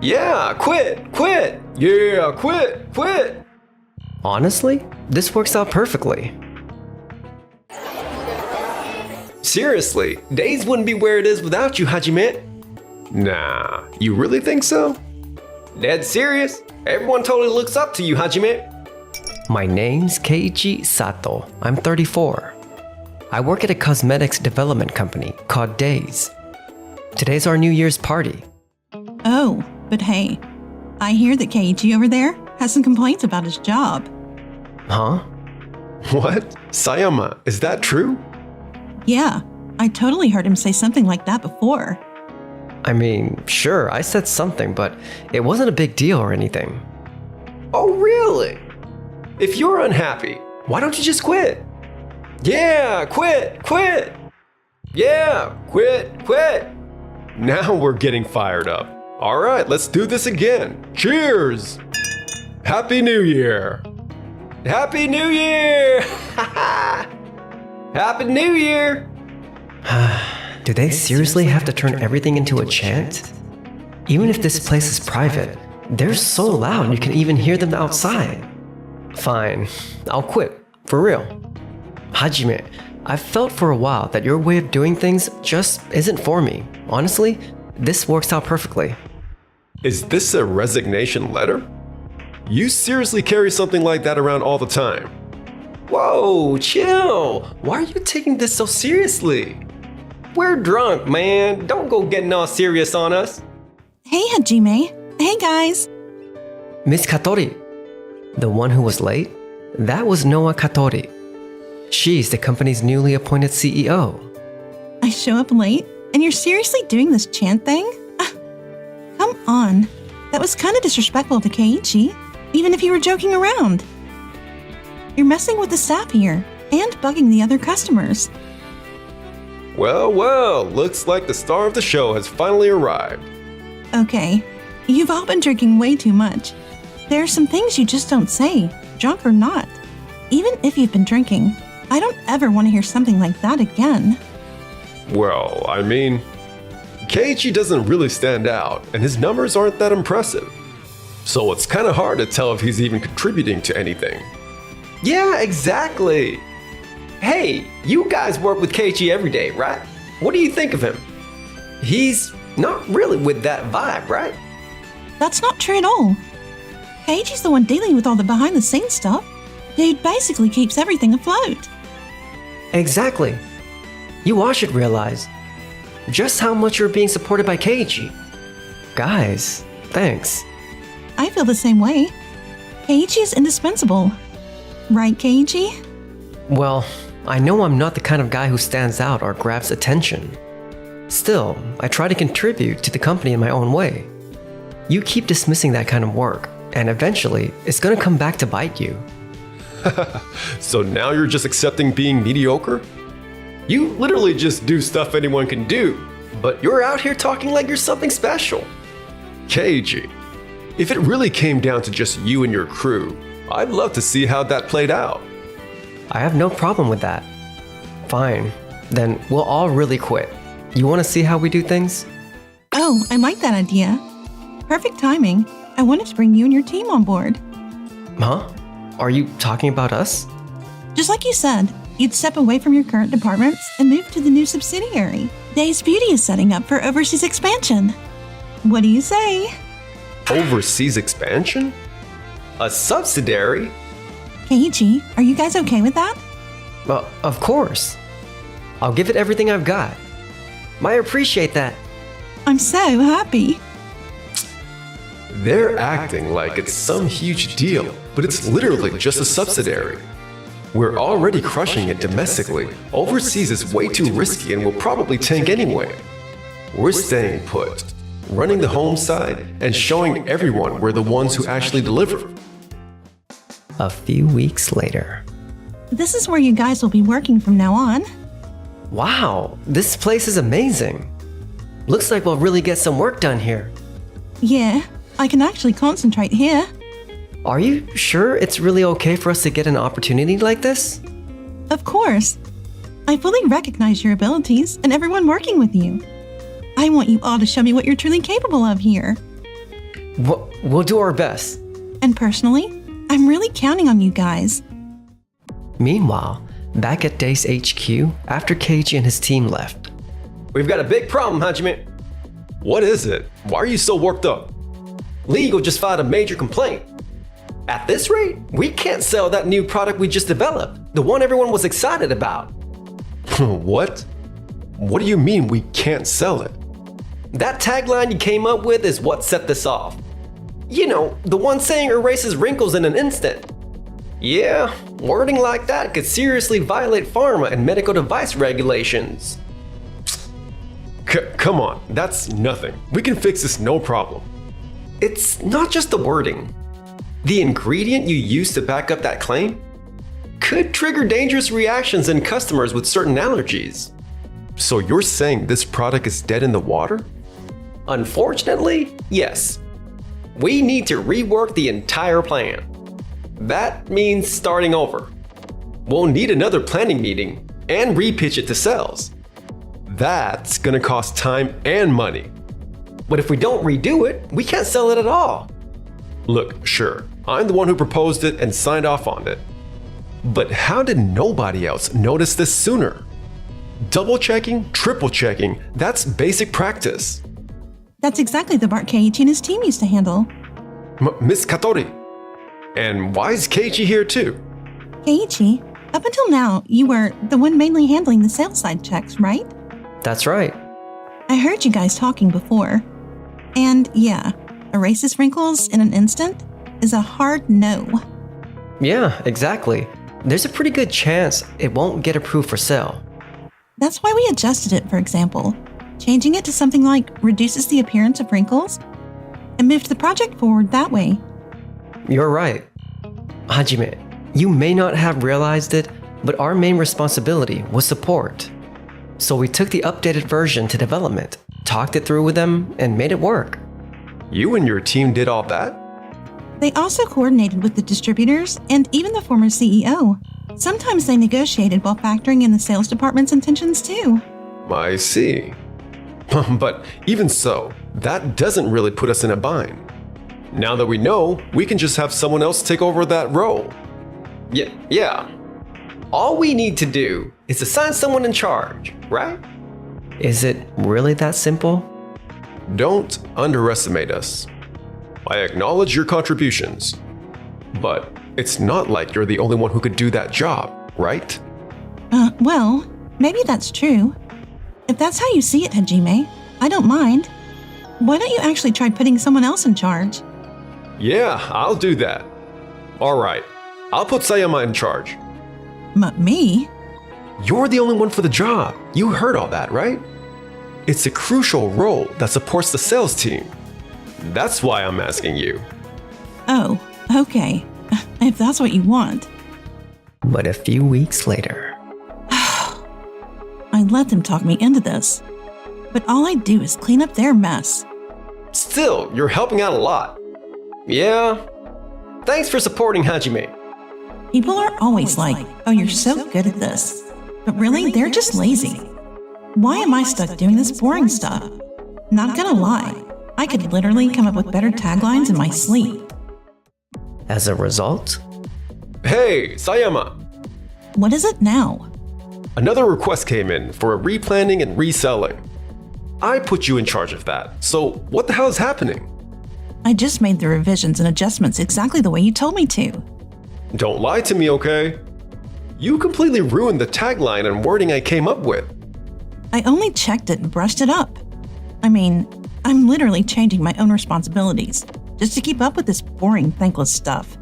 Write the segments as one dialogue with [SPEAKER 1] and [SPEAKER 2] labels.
[SPEAKER 1] Yeah, quit, quit. Yeah, quit, quit. Honestly, this works out perfectly. Seriously, Days wouldn't be where it is without you, Hajime. Nah, you really think so? Dead serious? Everyone totally looks up to you, Hajime. My name's Keiichi Sato. I'm 34. I work at a cosmetics development company called Days. Today's our New Year's party.
[SPEAKER 2] Oh, but hey, I hear that Keiichi over there has some complaints about his job.
[SPEAKER 1] Huh? What? Sayama, is that true?
[SPEAKER 2] Yeah, I totally heard him say something like that before.
[SPEAKER 1] I mean, sure, I said something, but it wasn't a big deal or anything. Oh, really? If you're unhappy, why don't you just quit? Yeah, quit, quit. Yeah, quit, quit. Now we're getting fired up. All right, let's do this again. Cheers! Happy New Year! Happy New Year! Happy New Year! Do they seriously have to turn everything into a chant? Even if this place is private, they're so loud you can even hear them outside. Fine, I'll quit, for real. Hajime, I've felt for a while that your way of doing things just isn't for me. Honestly, this works out perfectly. Is this a resignation letter? You seriously carry something like that around all the time? Whoa, chill! Why are you taking this so seriously? We're drunk, man. Don't go getting all serious on us.
[SPEAKER 2] Hey, Hajime. Hey, guys.
[SPEAKER 1] Miss Katori. The one who was late? That was Noa Katori. She's the company's newly appointed CEO.
[SPEAKER 2] I show up late, and you're seriously doing this chant thing? Come on. That was kind of disrespectful to Keiichi, even if you were joking around. You're messing with the staff here, and bugging the other customers.
[SPEAKER 1] Well, looks like the star of the show has finally arrived.
[SPEAKER 2] Okay, you've all been drinking way too much. There are some things you just don't say, drunk or not. Even if you've been drinking, I don't ever want to hear something like that again.
[SPEAKER 1] Well, I mean, Keiichi doesn't really stand out, and his numbers aren't that impressive. So it's kind of hard to tell if he's even contributing to anything. Yeah, exactly. Hey, you guys work with Keiichi every day, right? What do you think of him? He's not really with that vibe, right?
[SPEAKER 2] That's not true at all. Keiichi's the one dealing with all the behind-the-scenes stuff. Dude basically keeps everything afloat.
[SPEAKER 1] Exactly. You all should realize just how much you're being supported by Keiichi. Guys, thanks.
[SPEAKER 2] I feel the same way. Keiichi is indispensable. Right, Keiichi?
[SPEAKER 1] Well, I know I'm not the kind of guy who stands out or grabs attention. Still, I try to contribute to the company in my own way. You keep dismissing that kind of work, and eventually, it's gonna come back to bite you. So now you're just accepting being mediocre? You literally just do stuff anyone can do, but you're out here talking like you're something special. Keiichi, if it really came down to just you and your crew, I'd love to see how that played out. I have no problem with that. Fine, then we'll all really quit. You want to see how we do things?
[SPEAKER 2] Oh, I like that idea. Perfect timing. I wanted to bring you and your team on board.
[SPEAKER 1] Huh? Are you talking about us?
[SPEAKER 2] Just like you said, you'd step away from your current departments and move to the new subsidiary. Days Beauty is setting up for overseas expansion. What do you say?
[SPEAKER 1] Overseas expansion? A subsidiary?
[SPEAKER 2] Keiichi, are you guys okay with that?
[SPEAKER 1] Well, of course. I'll give it everything I've got. I appreciate that.
[SPEAKER 2] I'm so happy.
[SPEAKER 1] They're acting like it's some huge deal, but it's literally just a subsidiary. We're already crushing it domestically. Overseas is way too risky and will probably tank anyway. We're staying put, running the home side, and showing everyone we're the ones who actually deliver. A few weeks later.
[SPEAKER 2] This is where you guys will be working from now on.
[SPEAKER 1] Wow, this place is amazing. Looks like we'll really get some work done here.
[SPEAKER 2] Yeah, I can actually concentrate here.
[SPEAKER 1] Are you sure it's really okay for us to get an opportunity like this?
[SPEAKER 2] Of course. I fully recognize your abilities and everyone working with you. I want you all to show me what you're truly capable of here.
[SPEAKER 1] We'll do our best.
[SPEAKER 2] And personally, I'm really counting on you guys.
[SPEAKER 1] Meanwhile, back at Dace HQ, after Keiichi and his team left. We've got a big problem, Hajime.
[SPEAKER 3] What is it? Why are you so worked up?
[SPEAKER 1] Legal just filed a major complaint. At this rate, we can't sell that new product we just developed, the one everyone was excited about.
[SPEAKER 3] What? What do you mean we can't sell it?
[SPEAKER 1] That tagline you came up with is what set this off. You know, the one saying erases wrinkles in an instant. Yeah, wording like that could seriously violate pharma and medical device regulations.
[SPEAKER 3] Come on, that's nothing. We can fix this no problem.
[SPEAKER 1] It's not just the wording. The ingredient you use to back up that claim could trigger dangerous reactions in customers with certain allergies.
[SPEAKER 3] So you're saying this product is dead in the water?
[SPEAKER 1] Unfortunately, yes. We need to rework the entire plan. That means starting over. We'll need another planning meeting and repitch it to sales.
[SPEAKER 3] That's gonna cost time and money.
[SPEAKER 1] But if we don't redo it, we can't sell it at all.
[SPEAKER 3] Look, sure, I'm the one who proposed it and signed off on it. But how did nobody else notice this sooner? Double checking, triple checking, that's basic practice.
[SPEAKER 2] That's exactly the part Keiichi and his team used to handle.
[SPEAKER 3] Miss Katori. And why is Keiichi here too?
[SPEAKER 2] Keiichi, up until now, you were the one mainly handling the sales side checks, right?
[SPEAKER 1] That's right.
[SPEAKER 2] I heard you guys talking before. And yeah, erases wrinkles in an instant is a hard no.
[SPEAKER 1] Yeah, exactly. There's a pretty good chance it won't get approved for sale.
[SPEAKER 2] That's why we adjusted it, for example, changing it to something like reduces the appearance of wrinkles and moved the project forward that way.
[SPEAKER 1] You're right. Hajime, you may not have realized it, but our main responsibility was support. So we took the updated version to development, talked it through with them, and made it work.
[SPEAKER 3] You and your team did all that?
[SPEAKER 2] They also coordinated with the distributors and even the former CEO. Sometimes they negotiated while factoring in the sales department's intentions too.
[SPEAKER 3] I see. But even so, that doesn't really put us in a bind. Now that we know, we can just have someone else take over that role.
[SPEAKER 1] Yeah. All we need to do is assign someone in charge, right? Is it really that simple?
[SPEAKER 3] Don't underestimate us. I acknowledge your contributions, but it's not like you're the only one who could do that job, right?
[SPEAKER 2] Well, maybe that's true. If that's how you see it, Hajime, I don't mind. Why don't you actually try putting someone else in charge?
[SPEAKER 3] Yeah, I'll do that. All right, I'll put Sayama in charge.
[SPEAKER 2] Me?
[SPEAKER 3] You're the only one for the job. You heard all that, right? It's a crucial role that supports the sales team. That's why I'm asking you.
[SPEAKER 2] Oh, okay. If that's what you want.
[SPEAKER 1] But a few weeks later.
[SPEAKER 2] I let them talk me into this. But all I do is clean up their mess.
[SPEAKER 1] Still, you're helping out a lot. Yeah. Thanks for supporting Hajime.
[SPEAKER 2] People are always like, oh, you're so good at this. But really, they're just lazy. Why am I stuck doing this boring stuff? Not gonna lie, I could literally come up with better taglines in my sleep.
[SPEAKER 1] As a result,
[SPEAKER 3] Hey, Sayama!
[SPEAKER 2] What is it now?
[SPEAKER 3] Another request came in for a replanning and reselling. I put you in charge of that, so what the hell is happening?
[SPEAKER 2] I just made the revisions and adjustments exactly the way you told me to.
[SPEAKER 3] Don't lie to me, okay? You completely ruined the tagline and wording I came up with.
[SPEAKER 2] I only checked it and brushed it up. I mean, I'm literally changing my own responsibilities just to keep up with this boring, thankless stuff.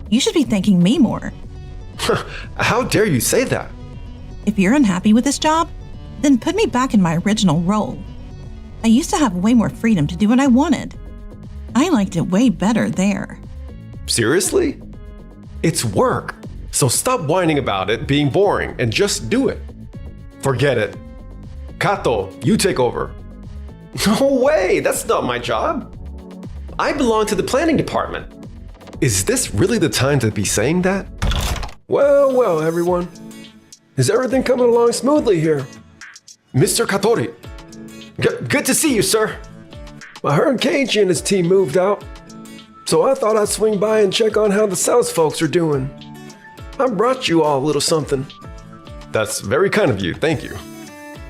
[SPEAKER 2] You should be thanking me more.
[SPEAKER 3] How dare you say that?
[SPEAKER 2] If you're unhappy with this job, then put me back in my original role. I used to have way more freedom to do what I wanted. I liked it way better there.
[SPEAKER 3] Seriously? It's work, so stop whining about it being boring and just do it. Forget it. Kato, you take over.
[SPEAKER 1] no way, that's not my job. I belong to the planning department.
[SPEAKER 3] Is this really the time to be saying that? Well, everyone. Is everything coming along smoothly here? Mr. Katori.
[SPEAKER 1] Good to see you, sir.
[SPEAKER 3] I heard Keiichi and his team moved out, so I thought I'd swing by and check on how the sales folks are doing. I brought you all a little something. That's very kind of you, thank you.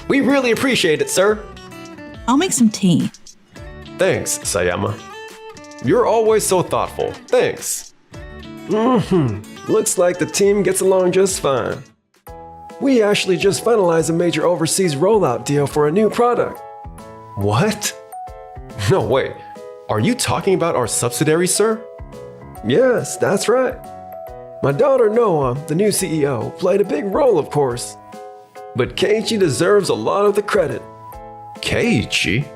[SPEAKER 1] We really appreciate it, sir.
[SPEAKER 2] I'll make some tea.
[SPEAKER 3] Thanks, Sayama. You're always so thoughtful, thanks. Looks like the team gets along just fine. We actually just finalized a major overseas rollout deal for a new product. What? No, wait. Are you talking about our subsidiary, sir? Yes, that's right. My daughter Noah, the new CEO, played a big role, of course. But Keiichi deserves a lot of the credit. Keiichi?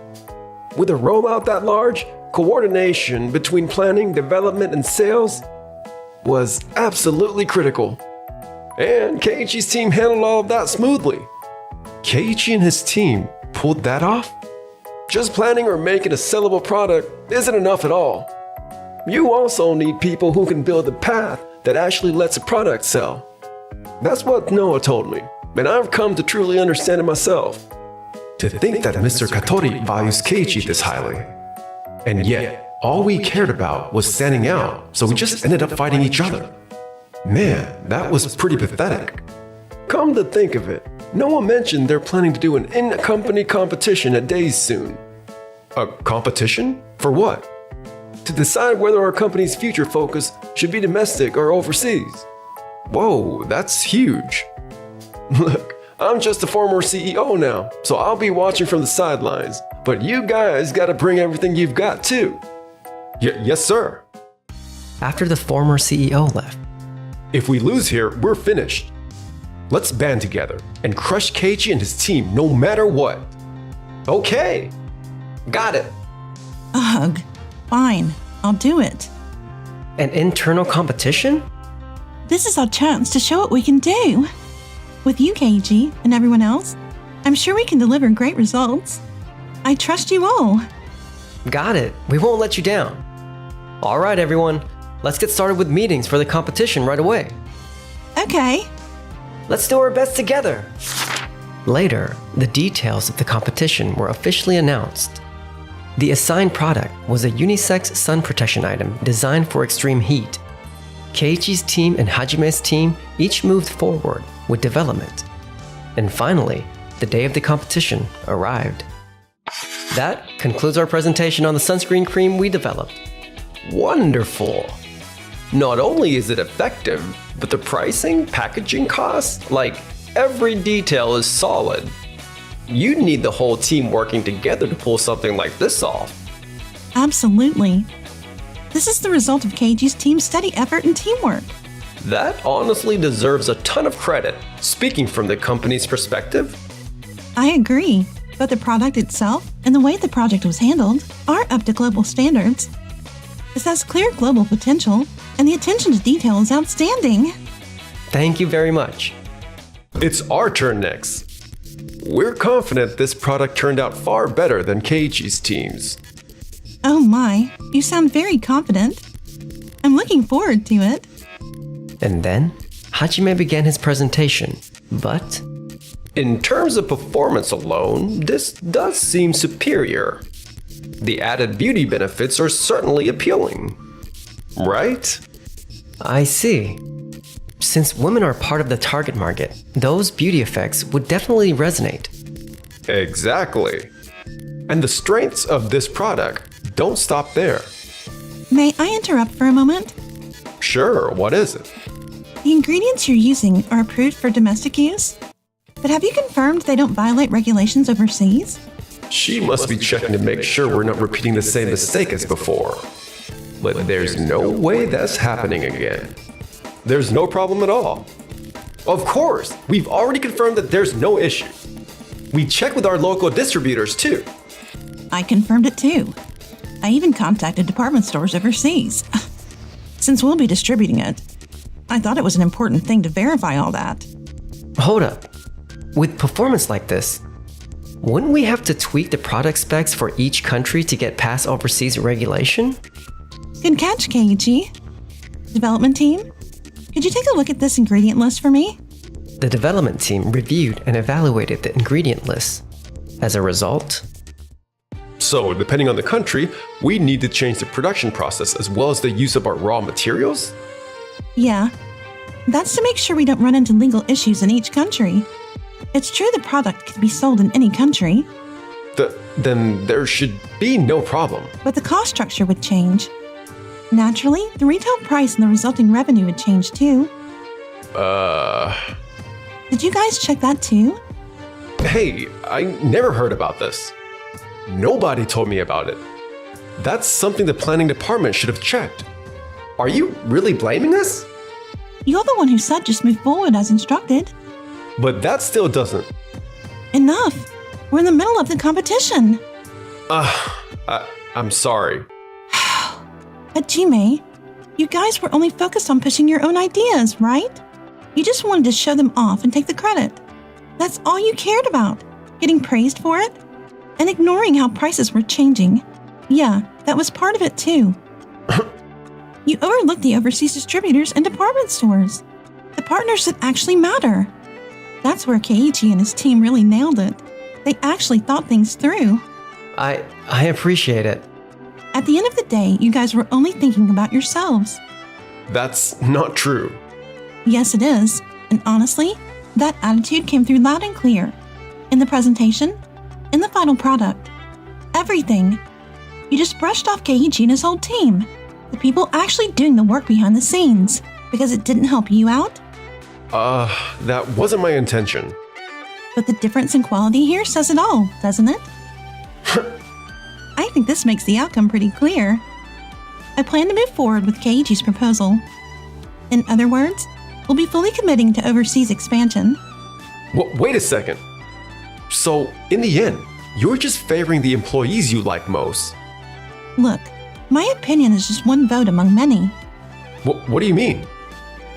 [SPEAKER 3] With a rollout that large, coordination between planning, development, and sales was absolutely critical. And Keiichi's team handled all of that smoothly. Keiichi and his team pulled that off? Just planning or making a sellable product isn't enough at all. You also need people who can build a path that actually lets a product sell. That's what Noah told me, and I've come to truly understand it myself. To think that Mr. Katori values Keiichi this highly. And yet, all we cared about was standing out, so we just ended up fighting each other. Man, that was pretty pathetic. Come to think of it, Noah mentioned they're planning to do an in-company competition at Days soon. A competition? For what? To decide whether our company's future focus should be domestic or overseas. Whoa, that's huge. Look, I'm just a former CEO now, so I'll be watching from the sidelines. But you guys gotta bring everything you've got too. Yes, sir.
[SPEAKER 1] After the former CEO left,
[SPEAKER 3] If we lose here, we're finished. Let's band together and crush Keiichi and his team no matter what. Okay. Got it.
[SPEAKER 2] Ugh. Fine. I'll do it.
[SPEAKER 1] an internal competition?
[SPEAKER 2] This is our chance to show what we can do. With you, Keiji, and everyone else, I'm sure we can deliver great results. I trust you all.
[SPEAKER 1] Got it. We won't let you down. All right, everyone. Let's get started with meetings for the competition right away.
[SPEAKER 2] Okay.
[SPEAKER 1] Let's do our best together. Later, the details of the competition were officially announced. The assigned product was a unisex sun protection item designed for extreme heat. Keiichi's team and Hajime's team each moved forward with development. And finally, the day of the competition arrived. That concludes our presentation on the sunscreen cream we developed. Wonderful! Not only is it effective, but the pricing, packaging costs, like every detail is solid. You'd need the whole team working together to pull something like this off.
[SPEAKER 2] Absolutely. This is the result of Keiji's team's steady effort and teamwork.
[SPEAKER 3] That honestly deserves a ton of credit, speaking from the company's perspective.
[SPEAKER 2] I agree, but the product itself and the way the project was handled are up to global standards. This has clear global potential, and the attention to detail is outstanding.
[SPEAKER 1] Thank you very much.
[SPEAKER 3] It's our turn next. We're confident this product turned out far better than Keiichi's team's.
[SPEAKER 2] Oh my, you sound very confident. I'm looking forward to it.
[SPEAKER 1] And then, Hajime began his presentation, but
[SPEAKER 3] In terms of performance alone, this does seem superior. The added beauty benefits are certainly appealing. Right?
[SPEAKER 1] I see. Since women are part of the target market, those beauty effects would definitely resonate.
[SPEAKER 3] Exactly. And the strengths of this product don't stop there.
[SPEAKER 2] May I interrupt for a moment?
[SPEAKER 3] Sure, what is it?
[SPEAKER 2] The ingredients you're using are approved for domestic use, but have you confirmed they don't violate regulations overseas?
[SPEAKER 3] She must be checking to make sure we're not repeating the same mistake as before. But there's no way that's happening again. There's no problem at all. Of course, we've already confirmed that there's no issue. We checked with our local distributors too.
[SPEAKER 2] I confirmed it too. I even contacted department stores overseas. Since we'll be distributing it, I thought it was an important thing to verify all that.
[SPEAKER 1] Hold up. With performance like this, wouldn't we have to tweak the product specs for each country to get past overseas regulation?
[SPEAKER 2] Good catch, Keiichi. Development team, could you take a look at this ingredient list for me?
[SPEAKER 1] The development team reviewed and evaluated the ingredient list. As a result,
[SPEAKER 3] So, depending on the country, we need to change the production process as well as the use of our raw materials?
[SPEAKER 2] Yeah. That's to make sure we don't run into legal issues in each country. It's true the product could be sold in any country,
[SPEAKER 3] Then there should be no problem.
[SPEAKER 2] but the cost structure would change. Naturally, the retail price and the resulting revenue would change too. Did you guys check that too?
[SPEAKER 3] Hey, I never heard about this. Nobody told me about it. That's something the planning department should have checked. Are you really blaming us?
[SPEAKER 2] You're the one who said just move forward as instructed.
[SPEAKER 3] But that still doesn't.
[SPEAKER 2] Enough! We're in the middle of the competition.
[SPEAKER 3] I'm sorry.
[SPEAKER 2] At Jime, you guys were only focused on pushing your own ideas, right? You just wanted to show them off and take the credit. That's all you cared about, getting praised for it, and ignoring how prices were changing. Yeah, that was part of it too. You overlooked the overseas distributors and department stores, the partners that actually matter. That's where Keiichi and his team really nailed it. They actually thought things through.
[SPEAKER 1] I appreciate it.
[SPEAKER 2] At the end of the day, you guys were only thinking about yourselves.
[SPEAKER 3] That's not true.
[SPEAKER 2] Yes, it is. And honestly, that attitude came through loud and clear. In the presentation, in the final product. Everything. You just brushed off Keiichi and his whole team. The people actually doing the work behind the scenes. Because it didn't help you out.
[SPEAKER 3] That wasn't my intention.
[SPEAKER 2] But the difference in quality here says it all, doesn't it? I think this makes the outcome pretty clear. I plan to move forward with Keiichi's proposal. In other words, we'll be fully committing to overseas expansion.
[SPEAKER 3] Wait a second. So, in the end, you're just favoring the employees you like most.
[SPEAKER 2] Look, my opinion is just one vote among many.
[SPEAKER 3] What do you mean?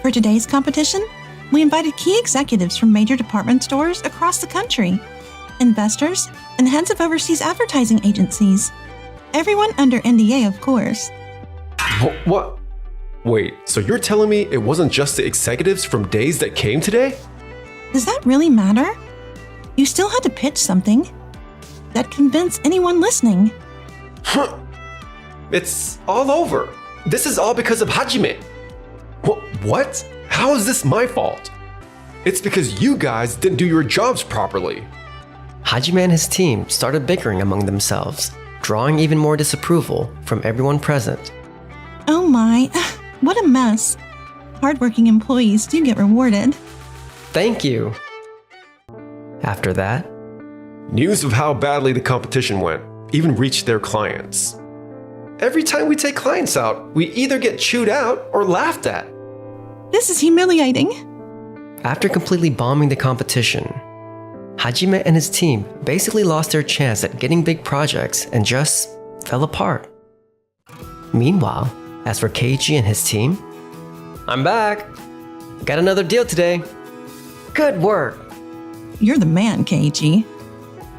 [SPEAKER 2] For today's competition, we invited key executives from major department stores across the country, investors, and heads of overseas advertising agencies. Everyone under NDA, of course.
[SPEAKER 3] What? Wait, so you're telling me it wasn't just the executives from days that came today?
[SPEAKER 2] Does that really matter? You still had to pitch something that convinced anyone listening.
[SPEAKER 3] It's all over. This is all because of Hajime. What? How is this my fault? It's because you guys didn't do your jobs properly.
[SPEAKER 1] Hajime and his team started bickering among themselves, drawing even more disapproval from everyone present.
[SPEAKER 2] Oh my, what a mess. Hardworking employees do get rewarded.
[SPEAKER 1] Thank you. After that,
[SPEAKER 3] News of how badly the competition went even reached their clients. Every time we take clients out, we either get chewed out or laughed at.
[SPEAKER 2] This is humiliating.
[SPEAKER 1] after completely bombing the competition, Hajime and his team basically lost their chance at getting big projects and just fell apart. Meanwhile, as for Keiichi and his team, I'm back! Got another deal today! Good work!
[SPEAKER 2] You're the man, Keiichi.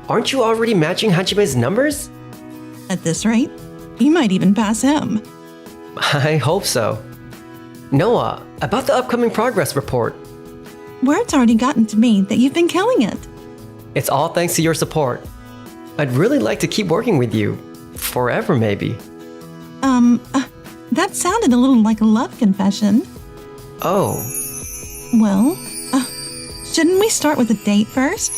[SPEAKER 1] Aren't you already matching Hajime's numbers?
[SPEAKER 2] At this rate, you might even pass him.
[SPEAKER 1] I hope so. Noah, about the upcoming progress report.
[SPEAKER 2] Word's already gotten to me that you've been killing it.
[SPEAKER 1] It's all thanks to your support. I'd really like to keep working with you. Forever, maybe.
[SPEAKER 2] That sounded a little like a love confession.
[SPEAKER 1] Oh,
[SPEAKER 2] Well, shouldn't we start with a date first?